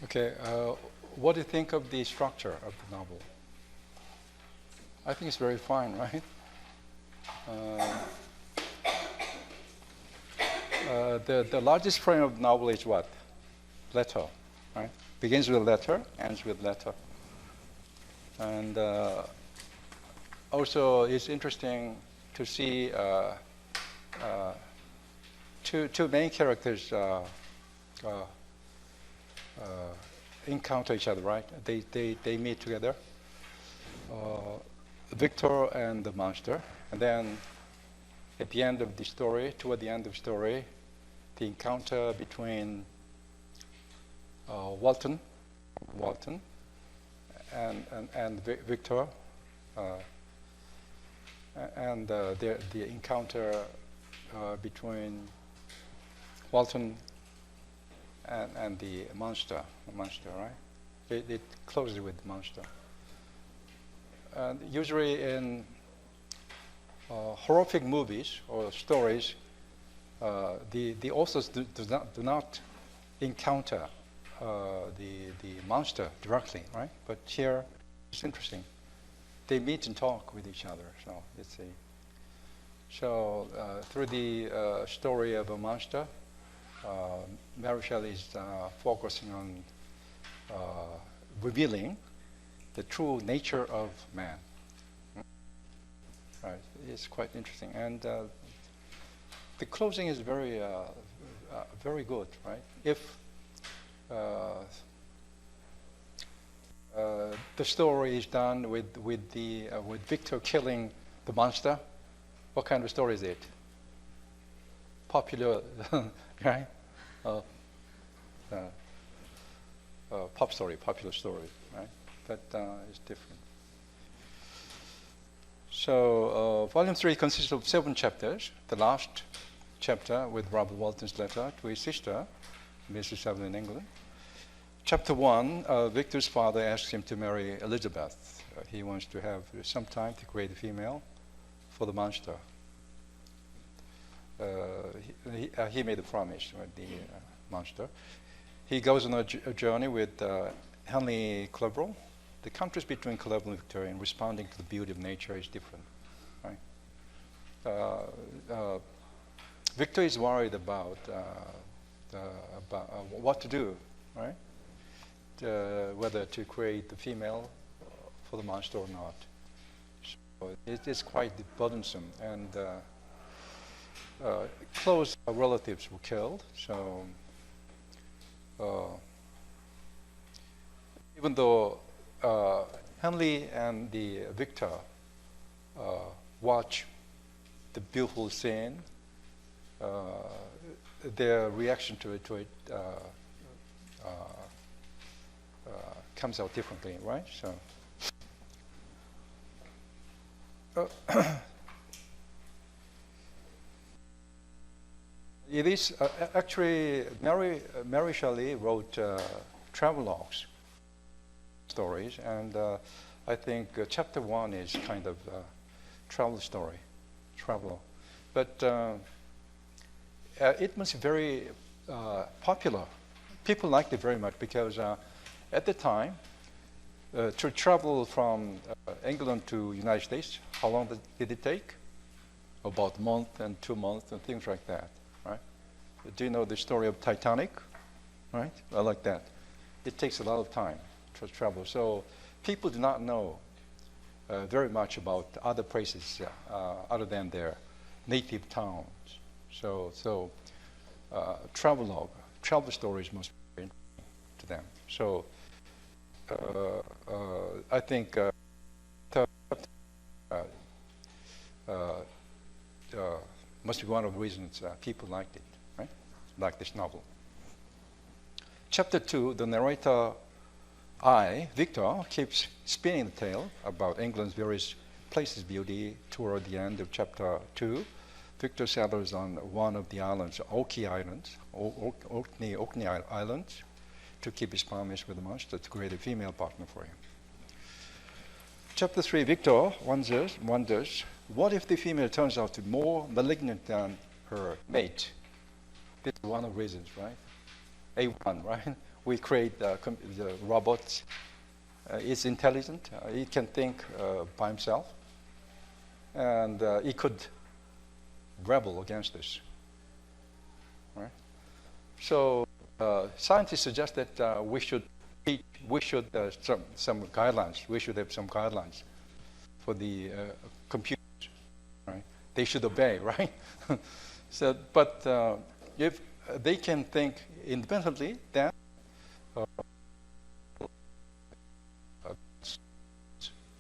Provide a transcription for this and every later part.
Okay, what do you think of the structure of the novel? I think it's very fine, right? The largest frame of the novel is what? Letter, right? Begins with letter, ends with letter. And also it's interesting to see two main characters encounter each other, right? They meet together. Victor and the monster. And then at the end of the story, toward the end of the story, the encounter between Walton and Victor, and the encounter between Walton and the monster, right? It closes with the monster. And usually in horrific movies or stories, the authors do not encounter the monster directly, right? But here it's interesting. They meet and talk with each other. So let's see. So through the story of a monster, Mary Shelley is focusing on revealing the true nature of man. Right, it's quite interesting, and the closing is very, very good, right? If the story is done with Victor killing the monster, what kind of story is it? Popular, right? Popular story, right? But it's different. So volume 3 consists of 7 chapters. The last chapter with Robert Walton's letter to his sister, Mrs. Evelyn England. Chapter 1, Victor's father asks him to marry Elizabeth. He wants to have some time to create a female for the monster. He made a promise with the monster. He goes on a journey with Henry Cleverell. The contrast between Cleverell and Victor in responding to the beauty of nature is different, right? Victor is worried about what to do, right? Whether to create the female for the monster or not. So it is quite burdensome, and close relatives were killed. So even though Henley and the Victor watch the beautiful scene, their reaction to it comes out differently, right? So it is actually Mary Shelley wrote travelogues stories, and I think chapter 1 is kind of travel story, but it was very popular. People liked it very much because at the time, to travel from England to United States, how long did it take? About a month and 2 months and things like that, right? Do you know the story of Titanic? Right? I like that. It takes a lot of time to travel. So people do not know very much about other places other than their native towns. So travel stories must be interesting to them. So I think must be one of the reasons people liked it, right? Like this novel. Chapter 2, the narrator, Victor, keeps spinning the tale about England's various places' beauty toward the end of chapter 2. Victor settles on one of the islands, Orkney Islands, to keep his promise with the monster to create a female partner for him. Chapter 3, Victor wonders, what if the female turns out to be more malignant than her mate? This is one of the reasons, right? A1, right? we create the robots. It's intelligent. It can think by himself, and it could rebel against this. Right? So scientists suggest that we should some guidelines. We should have some guidelines for the computers. Right? They should obey, right? So, but if they can think independently, then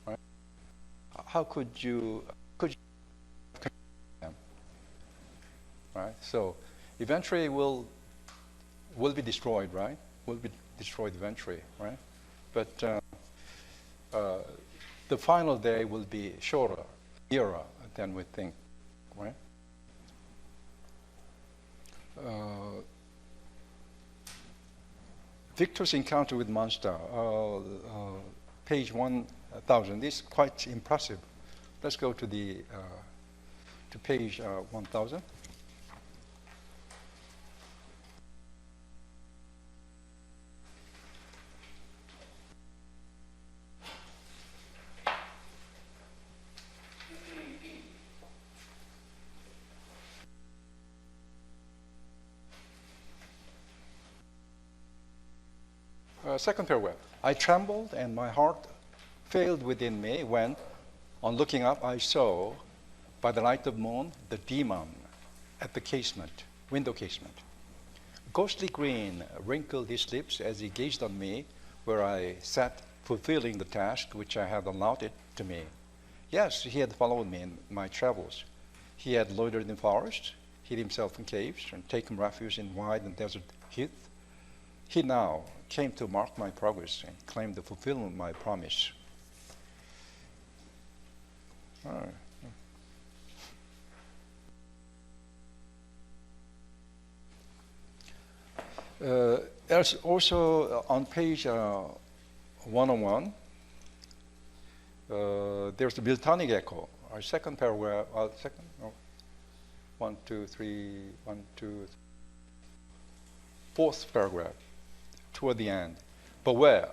right? How could you them, right? So eventually will be destroyed, right? Will be destroyed eventually, right? But the final day will be shorter, nearer than we think, right? Victor's encounter with monster, page 1000. This is quite impressive. Let's go to the to page 1000. Second paragraph. I trembled and my heart failed within me when, on looking up, I saw, by the light of moon, the demon at the casement, window casement. Ghostly grin wrinkled his lips as he gazed on me, where I sat fulfilling the task which I had allotted to me. Yes, he had followed me in my travels. He had loitered in forests, hid himself in caves, and taken refuge in wide and desert heath. He now came to mark my progress and claim the fulfillment of my promise. All right. There's also on page 101, there's the Miltonic echo. Our second paragraph, fourth paragraph, toward the end. Beware,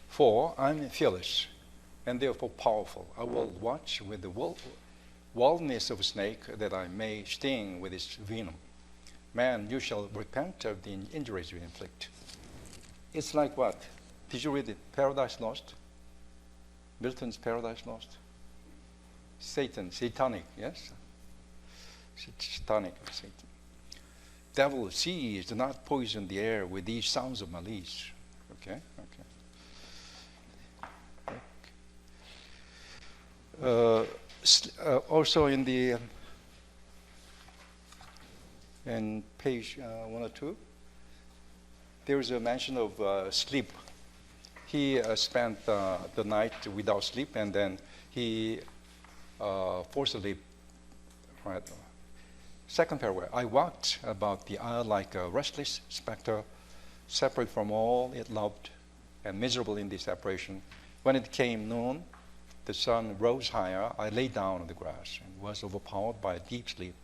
for I'm fearless and therefore powerful. I will watch with the wildness of a snake that I may sting with its venom. Man, you shall repent of the injuries you inflict. It's like what? Did you read it? Paradise Lost? Milton's Paradise Lost? Satanic, yes? Satanic, Satan. Devil, seize, do not poison the air with these sounds of malice. Okay, okay. Also in the in page 102, there is a mention of sleep. He spent the night without sleep, and then he forcibly, right? Second paragraph. I walked about the isle like a restless spectre, separate from all it loved, and miserable in the separation. When it came noon, the sun rose higher. I lay down on the grass and was overpowered by a deep sleep.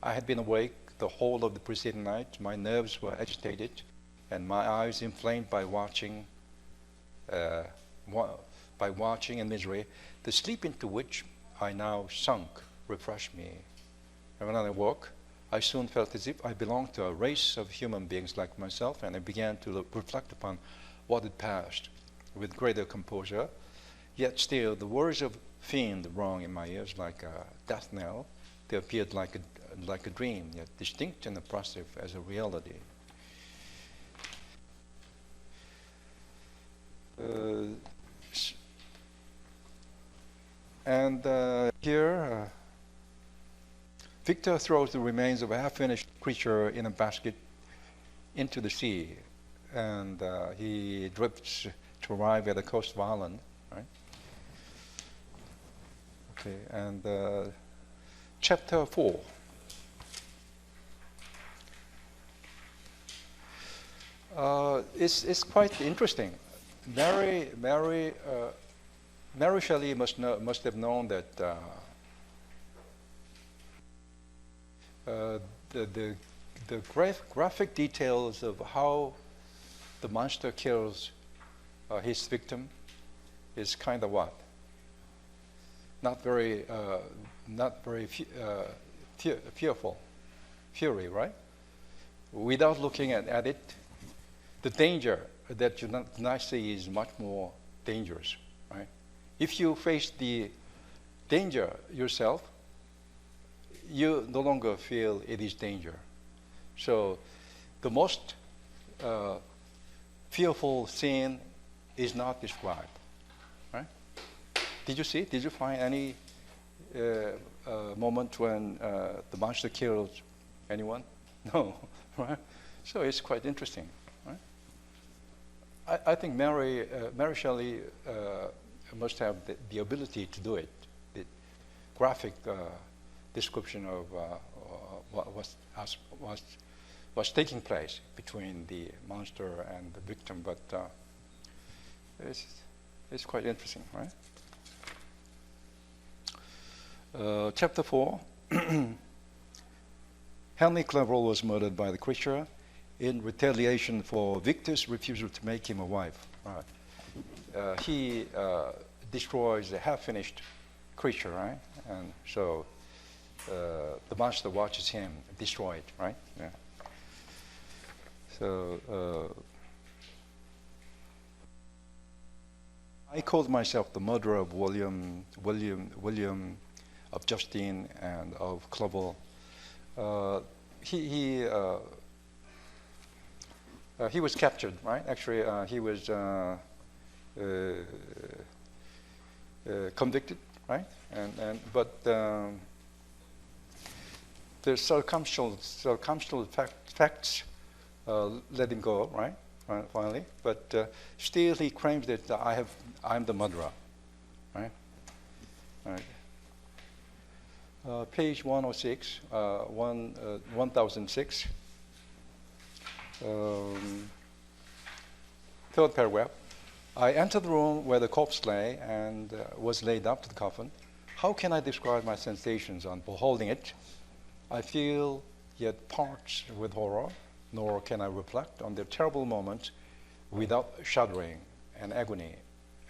I had been awake the whole of the preceding night. My nerves were agitated, and my eyes inflamed by watching in misery. The sleep into which I now sunk refreshed me. And when I woke, I soon felt as if I belonged to a race of human beings like myself, and I began to reflect upon what had passed with greater composure. Yet still, the words of fiend rang in my ears like a death knell. They appeared like a dream, yet distinct and oppressive as a reality. Here, Victor throws the remains of a half-finished creature in a basket into the sea, and he drifts to arrive at the coast of Ireland, right? Okay, and chapter 4. It's quite interesting. Mary Shelley must have known that the graphic details of how the monster kills his victim is kind of what? Not very fearful, fury, right? Without looking at it, the danger that you not see is much more dangerous, right? If you face the danger yourself, you no longer feel it is danger. So the most fearful scene is not described, right? Did you see? Did you find any moment when the monster kills anyone? No, right? So it's quite interesting, right? I think Mary Shelley must have the ability to do it. The graphic description of what was taking place between the monster and the victim, but it's quite interesting, right? Chapter 4. Henry Cleverell was murdered by the creature in retaliation for Victor's refusal to make him a wife. Right. He destroys a half-finished creature, right? And so the monster watches him destroy it, right? Yeah. So I called myself the murderer of William, of Justine, and of Cleverell. He was captured, right? Actually, he was convicted, right? But the circumstantial facts let him go, right? Finally, but still he claims that I'm the murderer, right? Right. Page 106, 1006, third paragraph. I entered the room where the corpse lay and was laid up to the coffin. How can I describe my sensations on beholding it? I feel yet parched with horror, nor can I reflect on the terrible moment without shuddering and agony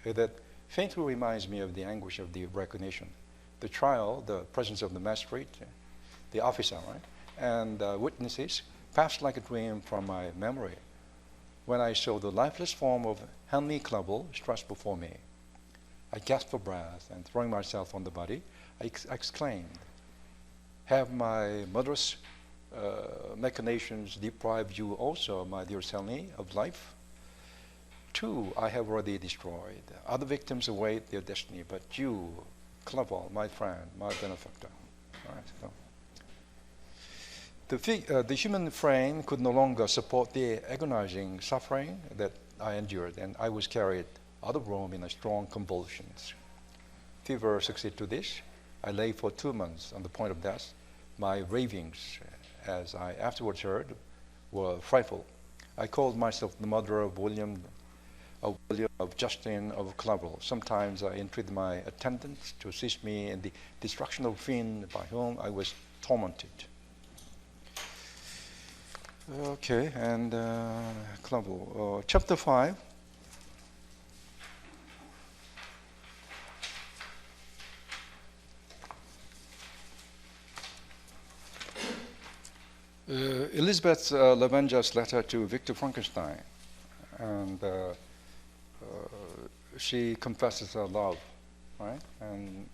that faintly reminds me of the anguish of the recognition. The trial, the presence of the magistrate, the officer, right, and witnesses passed like a dream from my memory. When I saw the lifeless form of Henry Cleverell stretched before me, I gasped for breath, and throwing myself on the body, I exclaimed, "Have my murderous machinations deprived you also, my dear Henry, of life? Two I have already destroyed. Other victims await their destiny, but you, Cleverell, my friend, my benefactor." All right, so. The human frame could no longer support the agonizing suffering that I endured, and I was carried out of Rome in a strong convulsions. Fever succeeded to this. I lay for 2 months on the point of death. My ravings, as I afterwards heard, were frightful. I called myself the murderer of William, of Justine, of Cleverell. Sometimes I entreated my attendants to assist me in the destruction of fiend by whom I was tormented. Okay, and Cleverell. Chapter 5. Elizabeth Lavenger's letter to Victor Frankenstein, and she confesses her love, right? And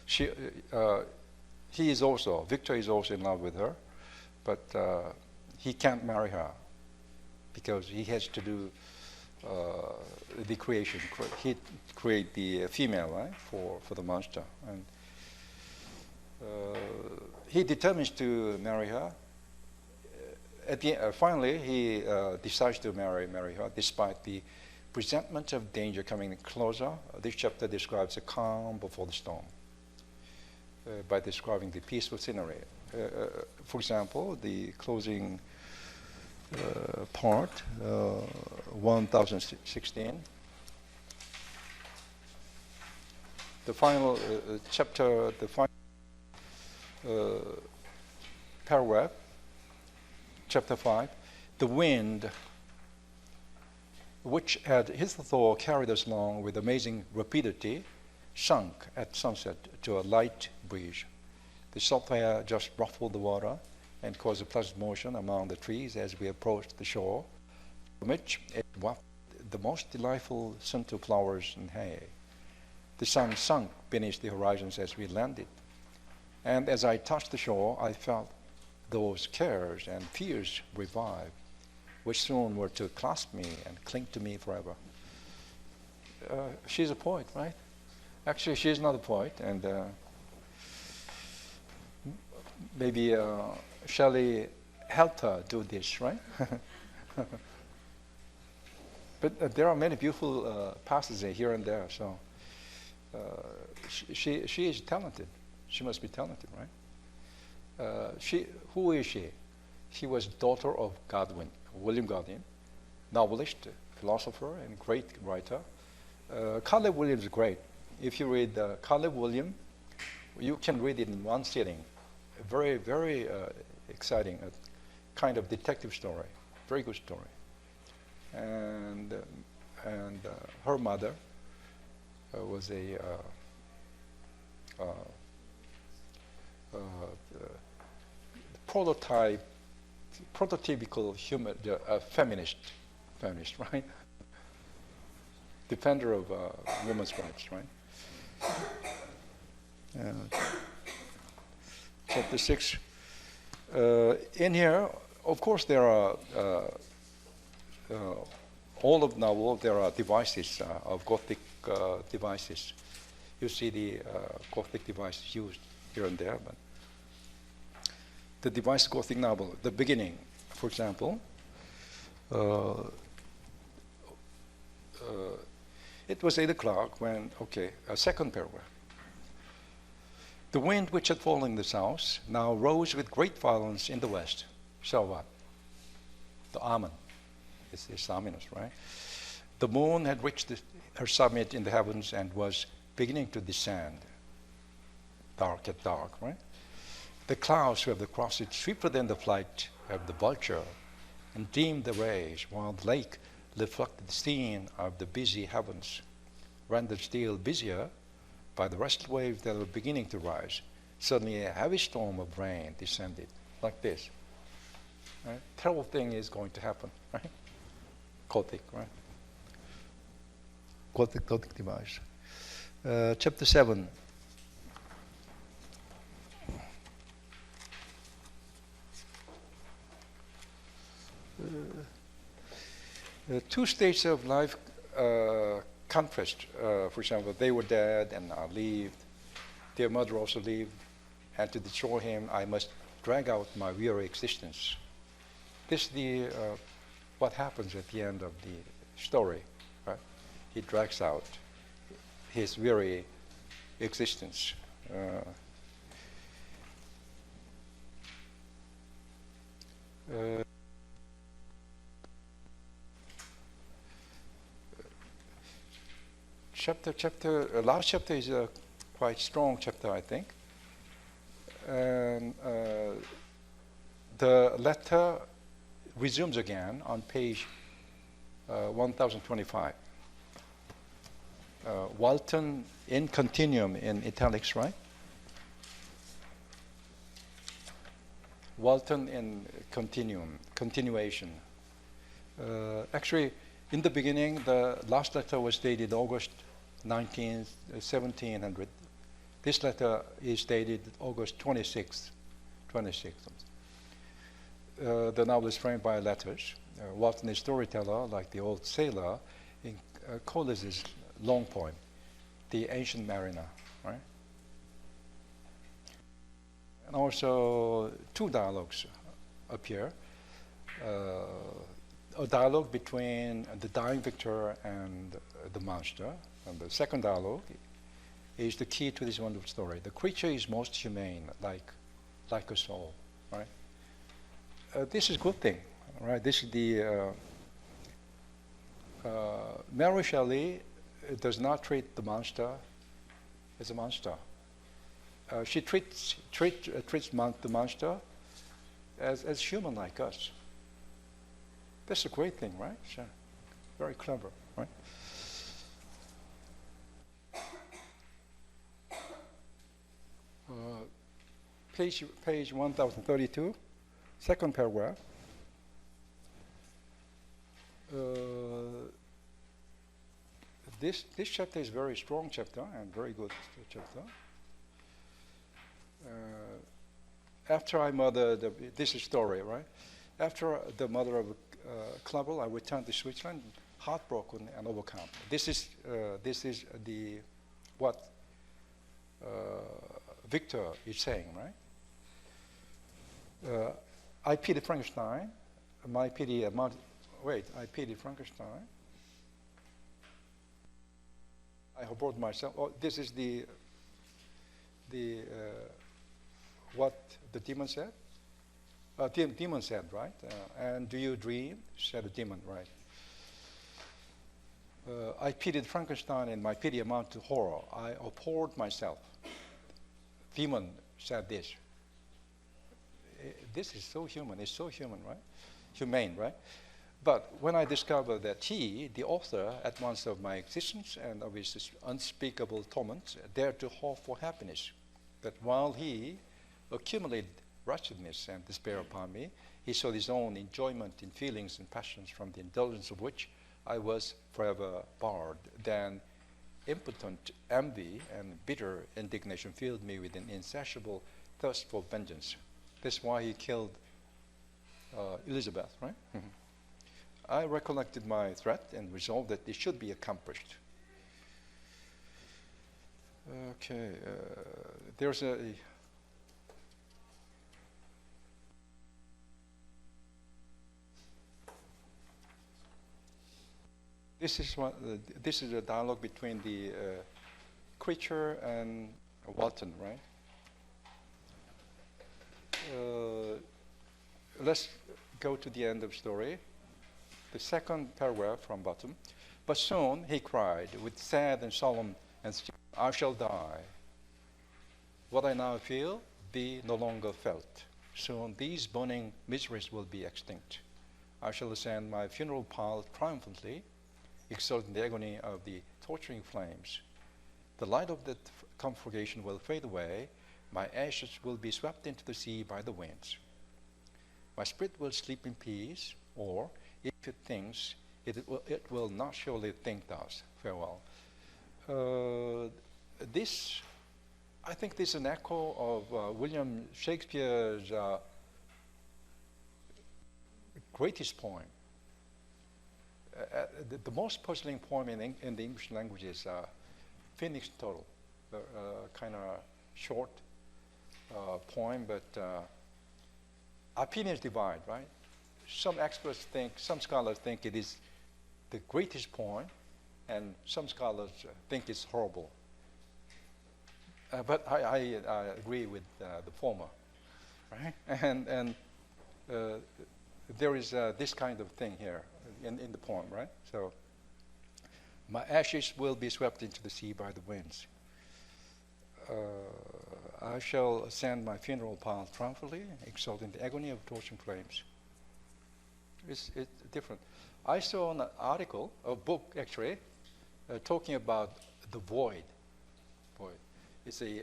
Victor is also in love with her, but he can't marry her because he has to do the creation. He create the female, right, for the monster, and he determines to marry her. Finally, he decides to marry her despite the presentment of danger coming closer. This chapter describes a calm before the storm by describing the peaceful scenery. For example, the closing part, 1016. The final chapter, the final paragraph, chapter 5. The wind which had hitherto carried us along with amazing rapidity, sunk at sunset to a light breeze. The salt air just ruffled the water and caused a pleasant motion among the trees as we approached the shore, from which it wafted the most delightful scent of flowers and hay. The sun sunk beneath the horizons as we landed, and as I touched the shore, I felt those cares and fears revive, which soon were to clasp me and cling to me forever. She's a poet, right? Actually, she's not a poet, and maybe Shelley helped her do this, right? But there are many beautiful passages here and there, so she is talented. She must be talented, right? Who is she? She was daughter of Godwin, William Godwin, novelist, philosopher, and great writer. Caleb Williams is great. If you read Caleb Williams, you can read it in one sitting. A very, very exciting, kind of detective story. Very good story. And her mother was a prototypical feminist, right? Defender of women's rights, right? Chapter 6. In here, of course, there are all of novel. There are devices of Gothic devices. You see the Gothic devices used here and there, but the device Gothic novel, the beginning, for example, it was 8 o'clock when, a second paragraph. The wind which had fallen in the south now rose with great violence in the west. So what? The omen. It's ominous, right? The moon had reached her summit in the heavens and was beginning to descend. Dark at dark, right? The clouds who have crossed it swifter than the flight of the vulture and dimmed the rays, while the lake reflected the scene of the busy heavens, rendered still busier by the restless waves that were beginning to rise. Suddenly a heavy storm of rain descended, like this. Right? Terrible thing is going to happen, right? Gothic, right? Gothic device. Chapter 7. Two states of life contrast. For example, they were dead and are lived. Their mother also lived. And to destroy him, I must drag out my weary existence. This is what happens at the end of the story. Right? He drags out his weary existence. Last chapter is a quite strong chapter, I think. And the letter resumes again on page 1025. Walton in continuum in italics, right? Walton in continuation. Actually, in the beginning, the last letter was dated August 19th, 1700. This letter is dated August 26th. The novel is framed by letters. Walton is storyteller, like the old sailor, in Collis's long poem, The Ancient Mariner, right? And also two dialogues appear. A dialogue between the dying victor and the monster. And the second dialogue is the key to this wonderful story. The creature is most humane, like a soul, right? This is a good thing, right? This is the Mary Shelley does not treat the monster as a monster. She treats the monster as human like us. That's a great thing, right? Sure. Very clever, right? Page 1032, second paragraph. This chapter is very strong chapter and very good chapter. After I murdered, this is story, right? After the murder of Clavel, I returned to Switzerland, heartbroken and overcome. This is the what Victor is saying, right? I pity Frankenstein. I pity Frankenstein. I abhorred myself. Oh, this is the what the demon said. Demon said, right? And do you dream? Said the demon, right? I pitied Frankenstein, and my pity amounted to horror. I abhorred myself. Demon said this. This is so human. It's so human, right? Humane, right? But when I discovered that he, the author at once of my existence and of his unspeakable torments, dared to hope for happiness, that while he accumulated wretchedness and despair upon me, he sought his own enjoyment in feelings and passions from the indulgence of which I was forever barred. Then impotent envy and bitter indignation filled me with an insatiable thirst for vengeance. That's why he killed Elizabeth, right? Mm-hmm. I recollected my threat and resolved that it should be accomplished. Okay, there's a this is a dialogue between the creature and Walton, right? Let's go to the end of the story. The second paragraph from bottom. But soon he cried with sad and solemn and I shall die. What I now feel be no longer felt. Soon these burning miseries will be extinct. I shall ascend my funeral pile triumphantly, exulting the agony of the torturing flames. The light of that conflagration will fade away. My ashes will be swept into the sea by the winds. My spirit will sleep in peace, or if it thinks, it will not surely think thus. Farewell. I think this is an echo of William Shakespeare's greatest poem. The most puzzling poem in the English language is Phoenix Total, kind of short poem, but opinions divide, right? Some experts think, some scholars think it is the greatest poem, and some scholars think it's horrible. But I agree with the former, right? And there is this kind of thing here in the poem, right? So, my ashes will be swept into the sea by the winds. I shall ascend my funeral pile triumphantly, exulting the agony of torching flames. It's different. I saw an article, a book actually, talking about the void. It's a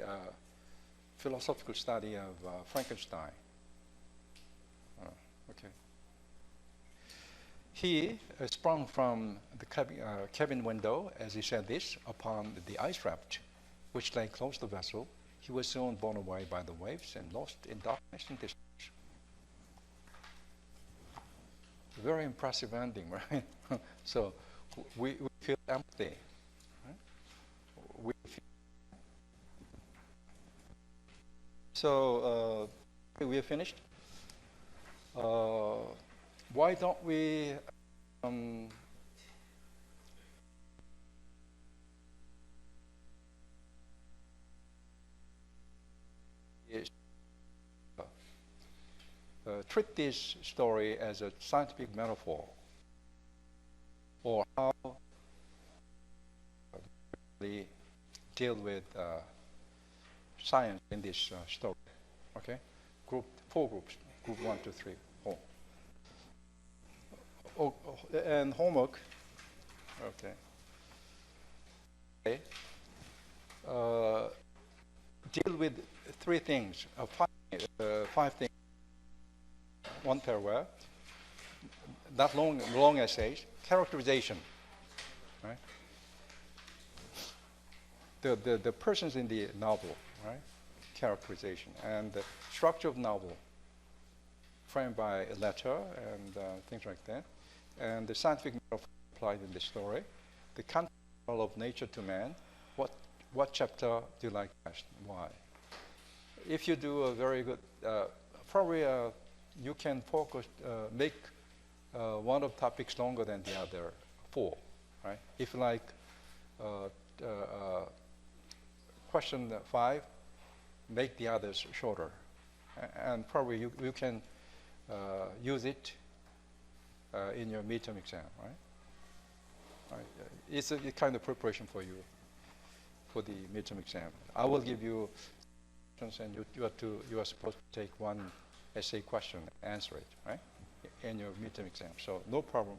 philosophical study of Frankenstein. Okay. He sprung from the cabin window, as he said this, upon the ice raft, which lay close to the vessel. He was soon borne away by the waves and lost in darkness and distance. Very impressive ending, right? So we feel empty. Right? So we are finished. Why don't we treat this story as a scientific metaphor, or how we deal with science in this story. Okay, four groups. Group 1, 2, 3, 4. And homework. Okay. Okay. Uh, Deal with three things, five things, one paragraph, not long essays, characterization, right? The persons in the novel, right? Characterization, and the structure of novel, framed by a letter and things like that, and the scientific metaphor applied in the story, the context of nature to man, what chapter do you like best, why? If you do a very good, probably you can focus, make one of the topics longer than the other four, right? If you like question 5, make the others shorter. And probably you can use it in your midterm exam, right? Right. It's a kind of preparation for you for the midterm exam. I will give you questions, and you are supposed to take one essay question, answer it, right, in your midterm exam. So no problem